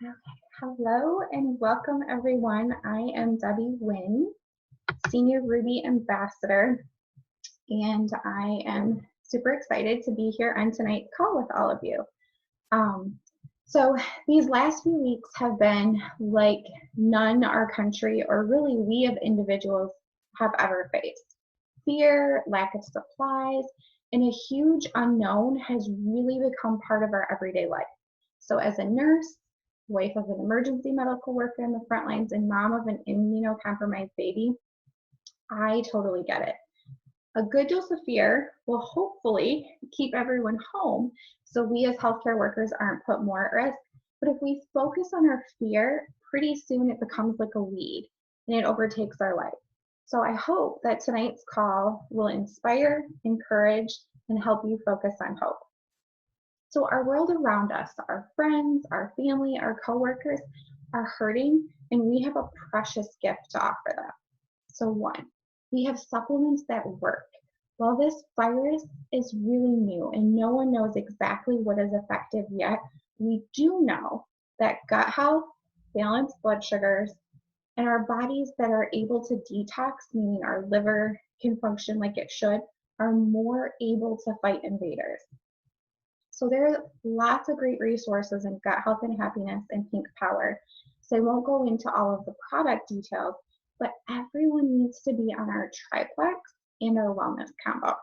Okay. Hello and welcome everyone. I am Debbie Wynn, Senior Ruby Ambassador, and I am super excited to be here on tonight's call with all of you. Um, so these last few weeks have been like none our country or really we as individuals have ever faced. Fear, lack of supplies, and a huge unknown has really become part of our everyday life. So as a nurse, wife of an emergency medical worker in the front lines, and mom of an immunocompromised baby, I totally get it. A good dose of fear will hopefully keep everyone home so we as healthcare workers aren't put more at risk. But if we focus on our fear, pretty soon it becomes like a weed and it overtakes our life. So I hope that tonight's call will inspire, encourage, and help you focus on hope. So our world around us, our friends, our family, our coworkers are hurting, and we have a precious gift to offer them. So one, we have supplements that work. While this virus is really new and no one knows exactly what is effective yet, we do know that gut health, balanced blood sugars, and our bodies that are able to detox, meaning our liver can function like it should, are more able to fight invaders. So there are lots of great resources in Gut Health and Happiness and Pink Power. So I won't go into all of the product details, but everyone needs to be on our triplex and our wellness combo.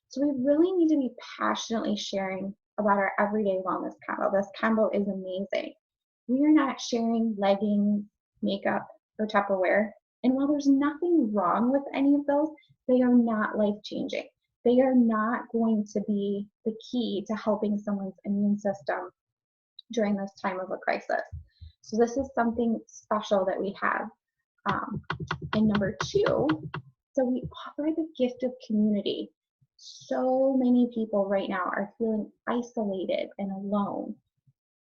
So we really need to be passionately sharing about our everyday wellness combo. This combo is amazing. We are not sharing leggings, makeup, or Tupperware. And while there's nothing wrong with any of those, they are not life changing. They are not going to be the key to helping someone's immune system during this time of a crisis. So this is something special that we have. And number two, so we offer the gift of community. So many people right now are feeling isolated and alone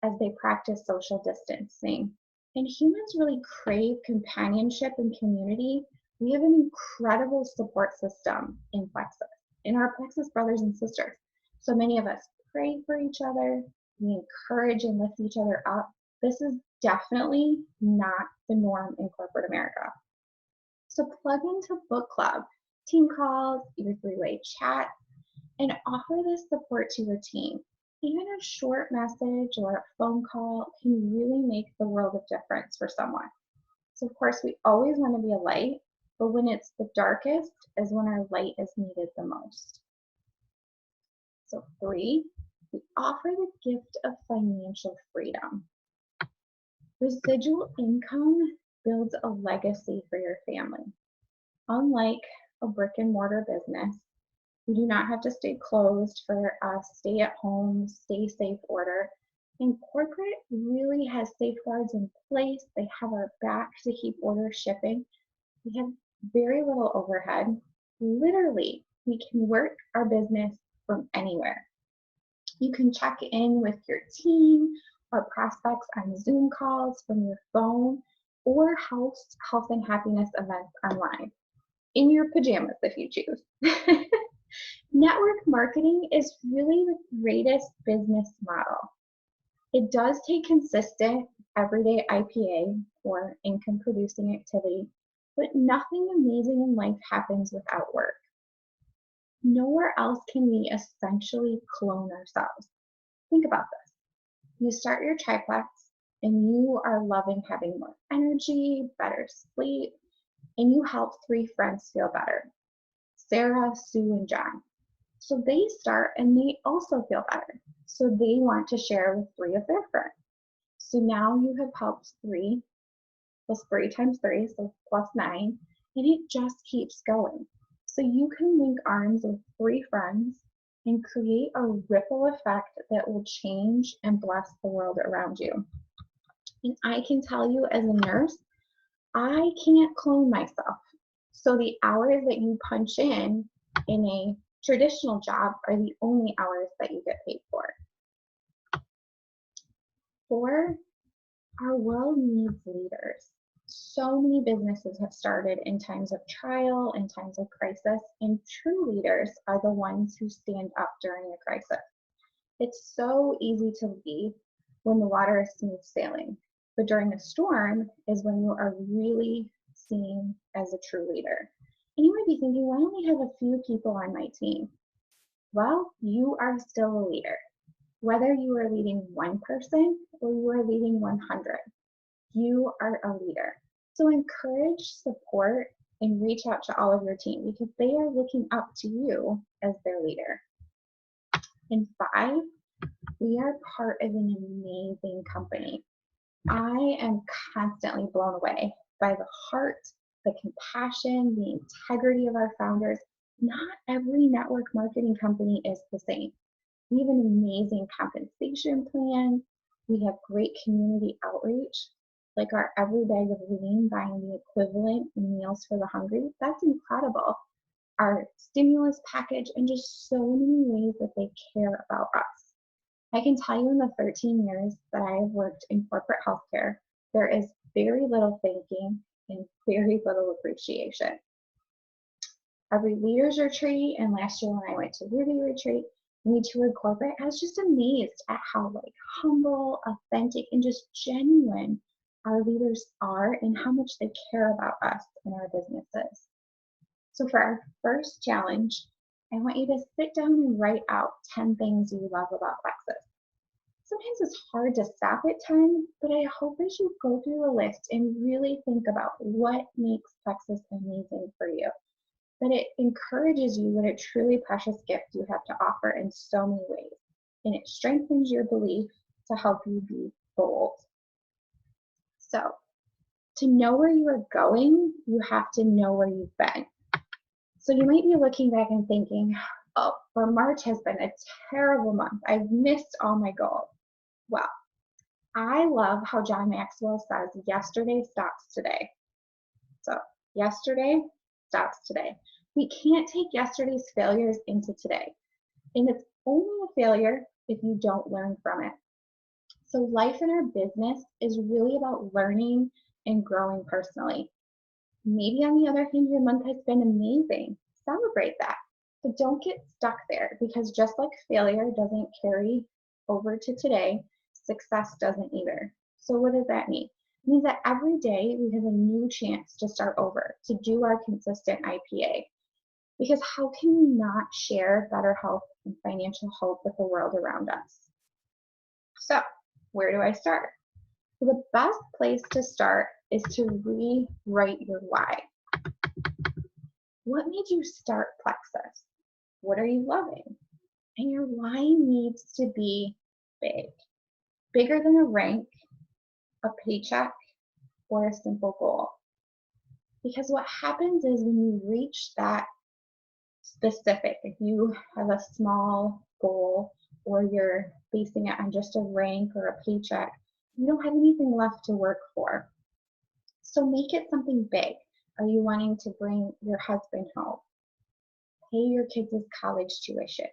as they practice social distancing. And humans really crave companionship and community. We have an incredible support system in Plexus, in our Plexus brothers and sisters. So many of us pray for each other, we encourage and lift each other up. This is definitely not the norm in corporate America. So plug into book club, team calls, your three-way chat, and offer this support to your team. Even a short message or a phone call can really make the world of difference for someone. So of course, we always want to be a light, but when it's the darkest is when our light is needed the most. So three, we offer the gift of financial freedom. Residual income builds a legacy for your family. Unlike a brick and mortar business, we do not have to stay closed for a stay at home, stay safe order. And corporate really has safeguards in place. They have our back to keep orders shipping. We have very little overhead. Literally, we can work our business from anywhere. You can check in with your team or prospects on Zoom calls from your phone or host health and happiness events online in your pajamas if you choose. Network marketing is really the greatest business model. It does take consistent everyday IPA or income producing activity, but nothing amazing in life happens without work. Nowhere else can we essentially clone ourselves. Think about this. You start your triplex and you are loving having more energy, better sleep, and you help three friends feel better. Sarah, Sue, and John. So they start and they also feel better. So they want to share with three of their friends. So now you have helped three plus three times three, so plus nine, and it just keeps going. So you can link arms with three friends and create a ripple effect that will change and bless the world around you. And I can tell you as a nurse, I can't clone myself. So the hours that you punch in a traditional job are the only hours that you get paid for. Four, our world needs leaders. So many businesses have started in times of trial and times of crisis, and true leaders are the ones who stand up during a crisis. It's so easy to leave when the water is smooth sailing. But during a storm is when you are really seen as a true leader. And you might be thinking, well, I only have a few people on my team. Well, you are still a leader. Whether you are leading one person or you are leading 100, you are a leader. So encourage, support, and reach out to all of your team because they are looking up to you as their leader. And 5, we are part of an amazing company. I am constantly blown away by the heart, the compassion, the integrity of our founders. Not every network marketing company is the same. We have an amazing compensation plan. We have great community outreach, like our Every Bag of Lean buying the equivalent in Meals for the Hungry. That's incredible. Our stimulus package, and just so many ways that they care about us. I can tell you in the 13 years that I have worked in corporate healthcare, there is very little thanking and very little appreciation. Every leaders retreat, and last year when I went to Ruby retreat, we toured corporate, I was just amazed at how humble, authentic, and just genuine our leaders are and how much they care about us and our businesses. So for our first challenge, I want you to sit down and write out 10 things you love about Plexus. Sometimes it's hard to stop at 10, but I hope as you go through the list and really think about what makes Plexus amazing for you, that it encourages you what a truly precious gift you have to offer in so many ways, and it strengthens your belief to help you be bold. So, to know where you are going, you have to know where you've been. So you might be looking back and thinking, oh, well, March has been a terrible month. I've missed all my goals. Well, I love how John Maxwell says, yesterday stops today. So yesterday stops today. We can't take yesterday's failures into today. And it's only a failure if you don't learn from it. So life in our business is really about learning and growing personally. Maybe on the other hand, your month has been amazing. Celebrate that. But don't get stuck there because just like failure doesn't carry over to today, success doesn't either. So what does that mean? It means that every day we have a new chance to start over, to do our consistent IPA. Because how can we not share better health and financial hope with the world around us? So where do I start? Well, the best place to start is to rewrite your why. What made you start Plexus? What are you loving? And your why needs to be big. Bigger than a rank, a paycheck, or a simple goal. Because what happens is when you reach that specific, if you have a small goal or you're basing it on just a rank or a paycheck, you don't have anything left to work for. So make it something big. Are you wanting to bring your husband home? Pay your kids' college tuition?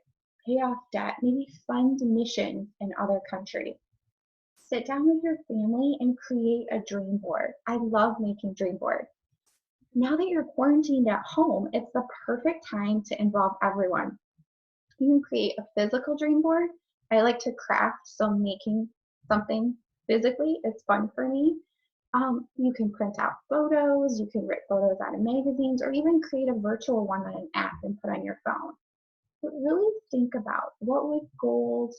Pay off debt? Maybe fund missions in other countries? Sit down with your family and create a dream board. I love making dream boards. Now that you're quarantined at home, it's the perfect time to involve everyone. You can create a physical dream board. I like to craft, so making something physically is fun for me. You can print out photos, you can rip photos out of magazines, or even create a virtual one on an app and put on your phone. But really think about, what would gold,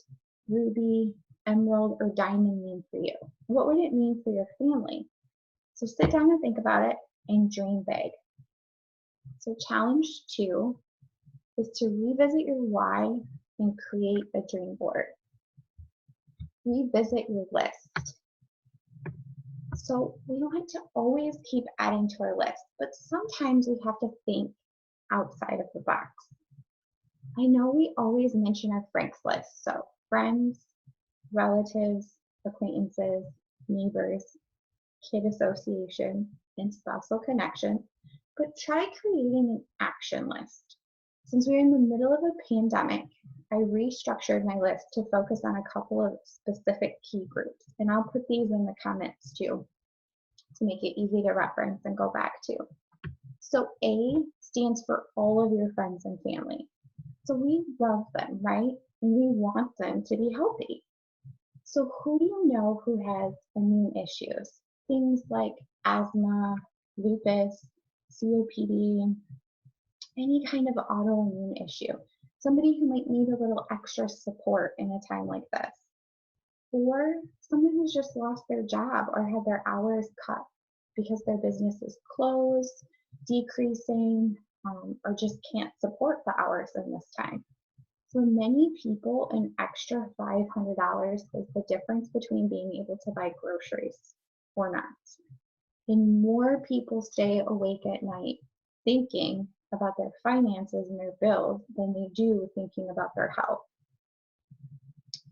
ruby, emerald, or diamond mean for you? What would it mean for your family? So sit down and think about it and dream big. So challenge 2 is to revisit your why and create a dream board. Revisit your list. So we want to always keep adding to our list, but sometimes we have to think outside of the box. I know we always mention our Frank's list, so friends, relatives, acquaintances, neighbors, kid association, and spousal connection, but try creating an action list. Since we're in the middle of a pandemic, I restructured my list to focus on a couple of specific key groups, and I'll put these in the comments too to make it easy to reference and go back to. So A stands for all of your friends and family. So we love them, right? And we want them to be healthy. So who do you know who has immune issues? Things like asthma, lupus, COPD, any kind of autoimmune issue. Somebody who might need a little extra support in a time like this. Or someone who's just lost their job or had their hours cut because their business is closed, decreasing, or just can't support the hours in this time. For many people, an extra $500 is the difference between being able to buy groceries or not. And more people stay awake at night thinking about their finances and their bills than they do thinking about their health.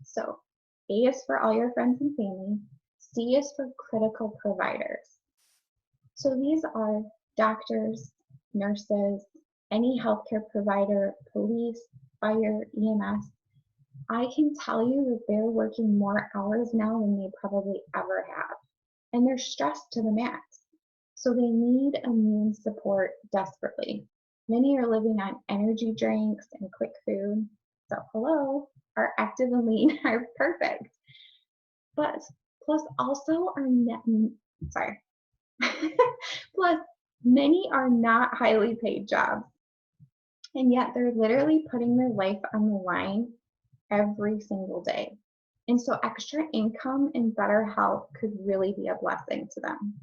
So, A is for all your friends and family. C is for critical providers. So these are doctors, nurses, any healthcare provider, police, fire, EMS. I can tell you that they're working more hours now than they probably ever have. And they're stressed to the max. So they need immune support desperately. Many are living on energy drinks and quick food. So hello, our active and lean are perfect. But plus also are plus many are not highly paid jobs. And yet they're literally putting their life on the line every single day. And so extra income and better health could really be a blessing to them,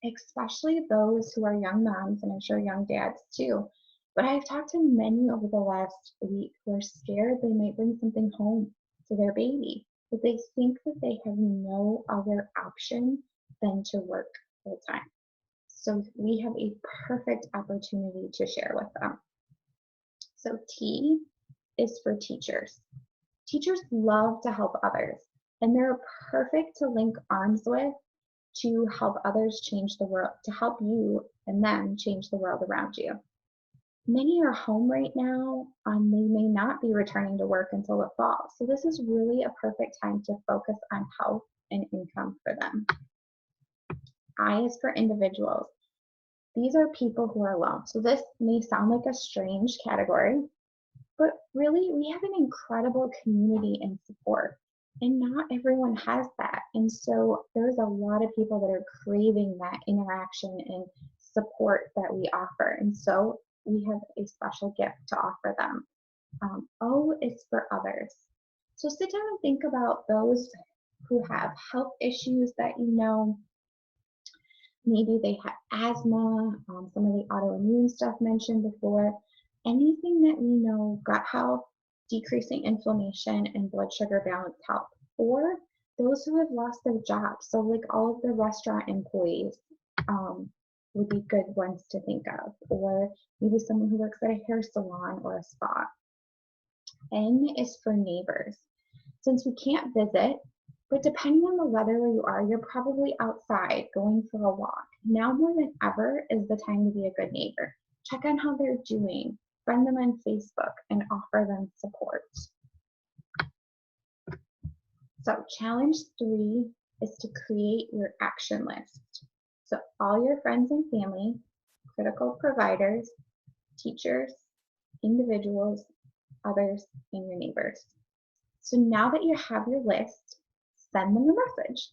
especially those who are young moms and I'm sure young dads too. But I've talked to many over the last week who are scared they might bring something home to their baby, but they think that they have no other option than to work full time. So we have a perfect opportunity to share with them. So T is for teachers. Teachers love to help others, and they're perfect to link arms with to help others change the world, to help you and them change the world around you. Many are home right now, and they may not be returning to work until the fall. So this is really a perfect time to focus on health and income for them. I is for individuals. These are people who are alone. So this may sound like a strange category, but really we have an incredible community and support. And not everyone has that. And so there's a lot of people that are craving that interaction and support that we offer. And so we have a special gift to offer them. O is for others. So sit down and think about those who have health issues that you know. Maybe they have asthma, some of the autoimmune stuff mentioned before. Anything that we know, gut health, decreasing inflammation, and blood sugar balance health. Or those who have lost their jobs. So like all of the restaurant employees would be good ones to think of. Or maybe someone who works at a hair salon or a spa. N is for neighbors. Since we can't visit, but depending on the weather where you are, you're probably outside going for a walk. Now more than ever is the time to be a good neighbor. Check on how they're doing, friend them on Facebook, and offer them support. So challenge 3 is to create your action list. So all your friends and family, critical providers, teachers, individuals, others, and your neighbors. So now that you have your list, send them a message.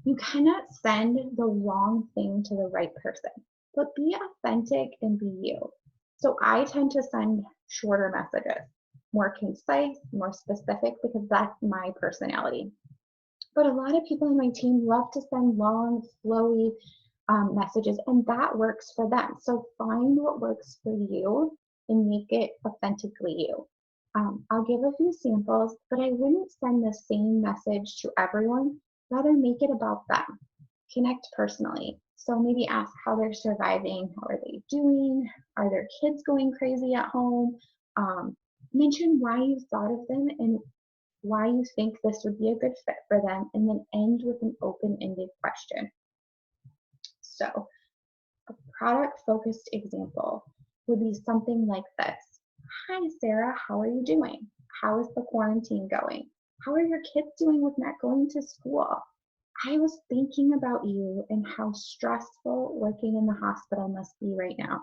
You cannot send the wrong thing to the right person, but be authentic and be you. So I tend to send shorter messages, more concise, more specific, because that's my personality. But a lot of people in my team love to send long, flowy messages, and that works for them. So find what works for you and make it authentically you. I'll give a few samples, but I wouldn't send the same message to everyone. Rather, make it about them. Connect personally. So maybe ask how they're surviving. How are they doing? Are their kids going crazy at home? Mention why you thought of them and why you think this would be a good fit for them, and then end with an open-ended question. So a product-focused example would be something like this. Hi, Sarah, how are you doing? How is the quarantine going? How are your kids doing with not going to school? I was thinking about you and how stressful working in the hospital must be right now,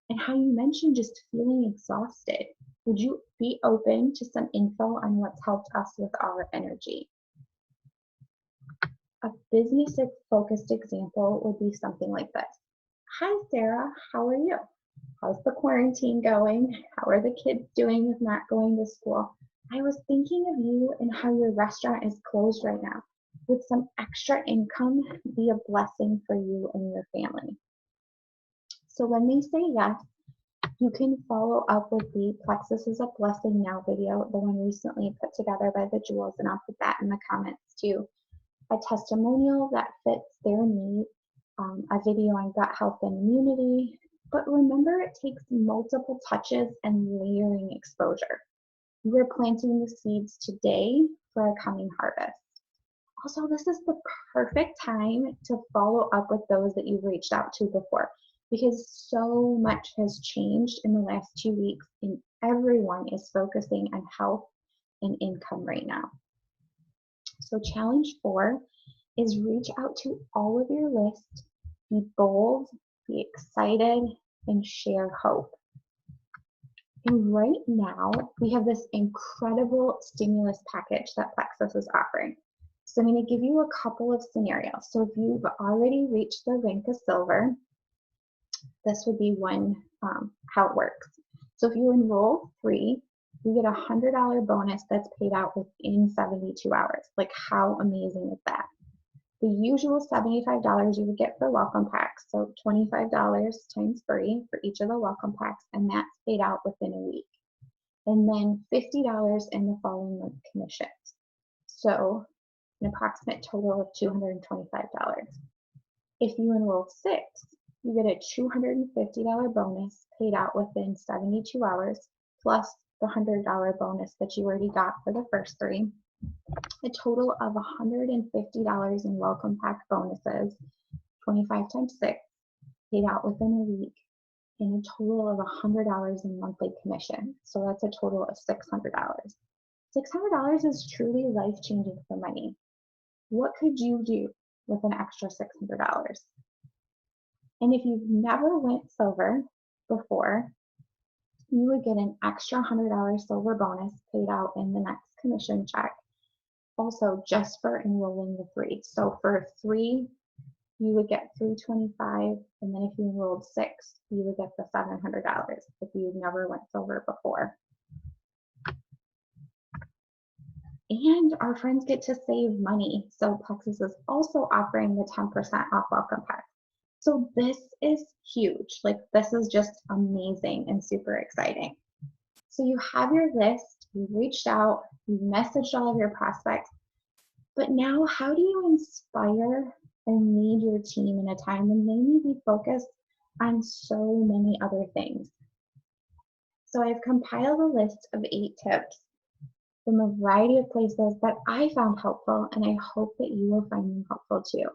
and how you mentioned just feeling exhausted. Would you be open to some info on what's helped us with our energy? A business-focused example would be something like this. Hi, Sarah, how are you? How's the quarantine going? How are the kids doing with not going to school? I was thinking of you and how your restaurant is closed right now. Would some extra income be a blessing for you and your family? So when they say yes, you can follow up with the Plexus is a Blessing Now video, the one recently put together by the Jewels, and I'll put that in the comments too. A testimonial that fits their need, a video on gut health and immunity. But remember, it takes multiple touches and layering exposure. You are planting the seeds today for a coming harvest. Also, this is the perfect time to follow up with those that you've reached out to before, because so much has changed in the last 2 weeks and everyone is focusing on health and income right now. So challenge 4 is reach out to all of your list, be bold, be excited, and share hope. And right now, we have this incredible stimulus package that Plexus is offering. So I'm going to give you a couple of scenarios. So if you've already reached the rank of silver, this would be one, how it works. So if you enroll 3, you get a $100 bonus that's paid out within 72 hours. Like, how amazing is that? The usual $75 you would get for welcome packs, so $25 times 3 for each of the welcome packs, and that's paid out within a week. And then $50 in the following month commissions. So an approximate total of $225. If you enroll 6, you get a $250 bonus paid out within 72 hours, plus the $100 bonus that you already got for the first 3. A total of $150 in welcome pack bonuses, 25 times 6, paid out within a week, and a total of $100 in monthly commission. So that's a total of $600. $600 is truly life-changing for money. What could you do with an extra $600? And if you've never went silver before, you would get an extra $100 silver bonus paid out in the next commission check, also just for enrolling the 3. So for 3, you would get $325, and then if you enrolled 6, you would get the $700 if you never went silver before. And our friends get to save money. So Plexus is also offering the 10% off welcome pack. So this is huge. Like, this is just amazing and super exciting. So you have your list, you reached out, you messaged all of your prospects, but now how do you inspire and lead your team in a time when they may be focused on so many other things? So I've compiled a list of 8 tips from a variety of places that I found helpful, and I hope that you will find them helpful too.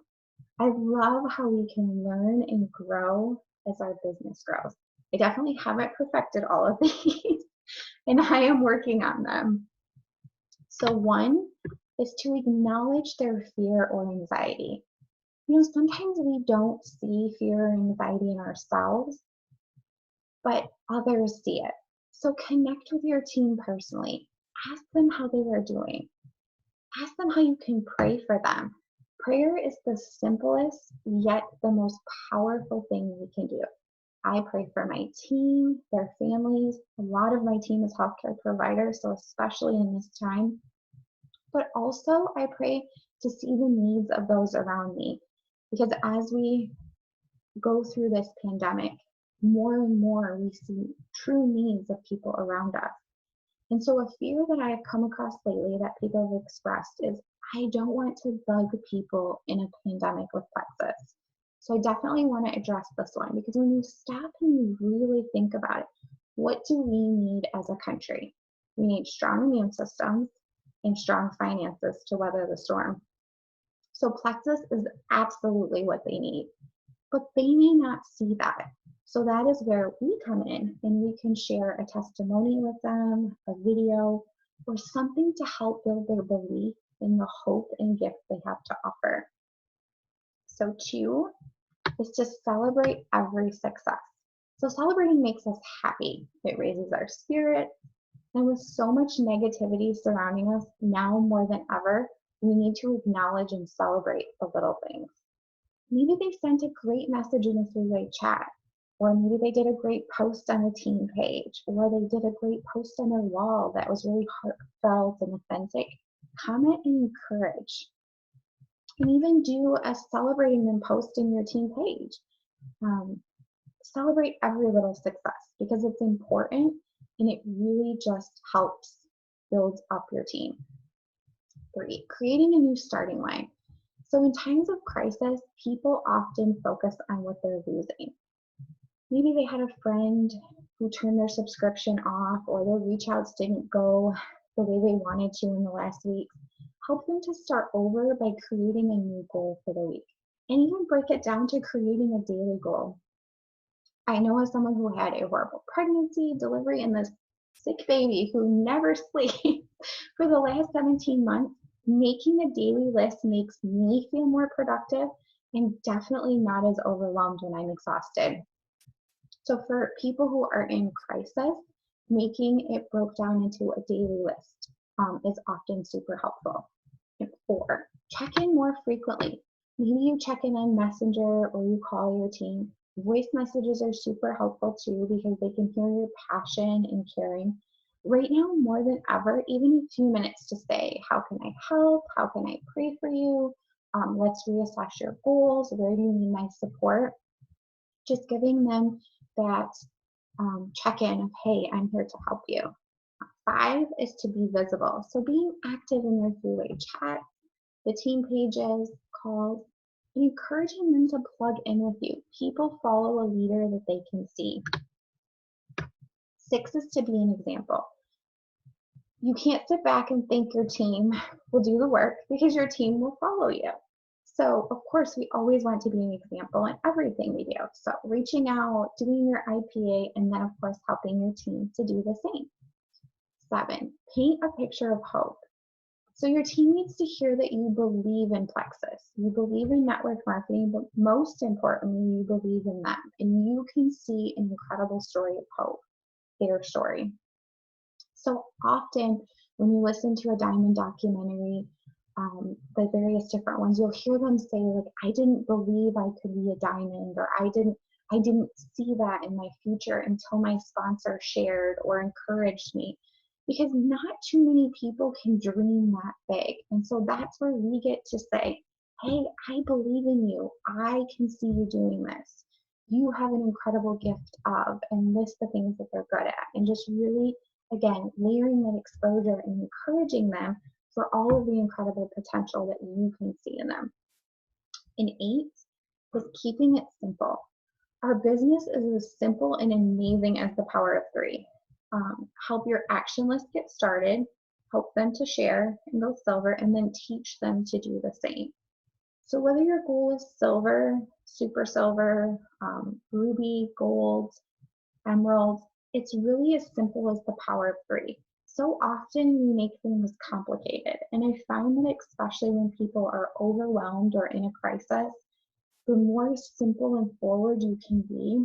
I love how we can learn and grow as our business grows. I definitely haven't perfected all of these, and I am working on them. So 1 is to acknowledge their fear or anxiety. You know, sometimes we don't see fear or anxiety in ourselves, but others see it. So connect with your team personally. Ask them how they are doing. Ask them how you can pray for them. Prayer is the simplest yet the most powerful thing we can do. I pray for my team, their families. A lot of my team is healthcare providers, so especially in this time. But also I pray to see the needs of those around me, because as we go through this pandemic, more and more we see true needs of people around us. And so a fear that I have come across lately that people have expressed is, I don't want to bug people in a pandemic with Plexus. So I definitely want to address this one, because when you stop and you really think about it, what do we need as a country? We need strong immune systems and strong finances to weather the storm. So Plexus is absolutely what they need, but they may not see that. So that is where we come in, and we can share a testimony with them, a video, or something to help build their belief in the hope and gift they have to offer. So 2 is to celebrate every success. So celebrating makes us happy. It raises our spirit. And with so much negativity surrounding us now more than ever, We need to acknowledge and celebrate the little things. Maybe they sent a great message in a three-way chat, or maybe they did a great post on a team page, or they did a great post on their wall that was really heartfelt and authentic. Comment and encourage. And even do a celebrating them post in your team page. Celebrate every little success because it's important and it really just helps build up your team. 3, creating a new starting line. So in times of crisis, people often focus on what they're losing. Maybe they had a friend who turned their subscription off, or their reach outs didn't go the way they wanted to in the last week. Help them to start over by creating a new goal for the week. And even break it down to creating a daily goal. I know as someone who had a horrible pregnancy, delivery, and this sick baby who never sleeps for the last 17 months, making a daily list makes me feel more productive and definitely not as overwhelmed when I'm exhausted. So for people who are in crisis, making it broke down into a daily list is often super helpful. And 4, check in more frequently. Maybe you check in on Messenger or you call your team. Voice messages are super helpful too because they can hear your passion and caring. Right now, more than ever, even a few minutes to say, how can I help? How can I pray for you? Let's reassess your goals. Where do you need my support? Just giving them that check-in of, hey, I'm here to help you. 5 is to be visible. So being active in your three-way chat, the team pages, calls, and encouraging them to plug in with you. People follow a leader that they can see. 6 is to be an example. You can't sit back and think your team will do the work because your team will follow you. So of course, we always want to be an example in everything we do. So reaching out, doing your IPA, and then of course, helping your team to do the same. 7, paint a picture of hope. So your team needs to hear that you believe in Plexus, you believe in network marketing, but most importantly, you believe in them, and you can see an incredible story of hope, their story. So often when you listen to a Diamond documentary, the various different ones, you'll hear them say, like, I didn't believe I could be a diamond, or I didn't see that in my future until my sponsor shared or encouraged me. Because not too many people can dream that big. And so that's where we get to say, hey, I believe in you. I can see you doing this. You have an incredible gift of, and list the things that they're good at. And just really, again, layering that exposure and encouraging them for all of the incredible potential that you can see in them. And 8 is keeping it simple. Our business is as simple and amazing as the power of 3. Help your action list get started, help them to share and go silver, and then teach them to do the same. So whether your goal is silver, super silver, ruby, gold, emerald, it's really as simple as the power of 3. So often we make things complicated, and I find that especially when people are overwhelmed or in a crisis, the more simple and forward you can be,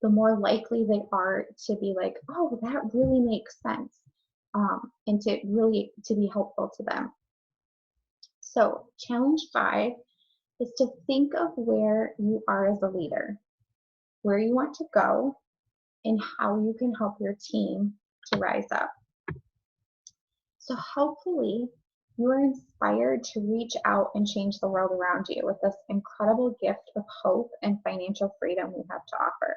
the more likely they are to be like, oh, that really makes sense, and to be helpful to them. So challenge 5 is to think of where you are as a leader, where you want to go, and how you can help your team to rise up. So hopefully you are inspired to reach out and change the world around you with this incredible gift of hope and financial freedom we have to offer.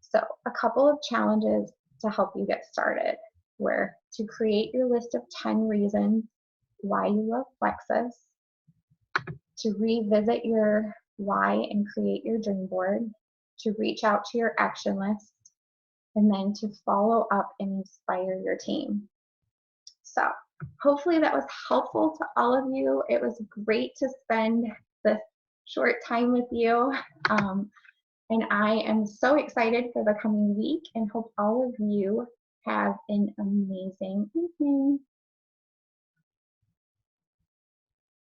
So a couple of challenges to help you get started were to create your list of 10 reasons why you love Plexus, to revisit your why and create your dream board, to reach out to your action list, and then to follow up and inspire your team. So hopefully that was helpful to all of you. It was great to spend this short time with you. And I am so excited for the coming week and hope all of you have an amazing evening.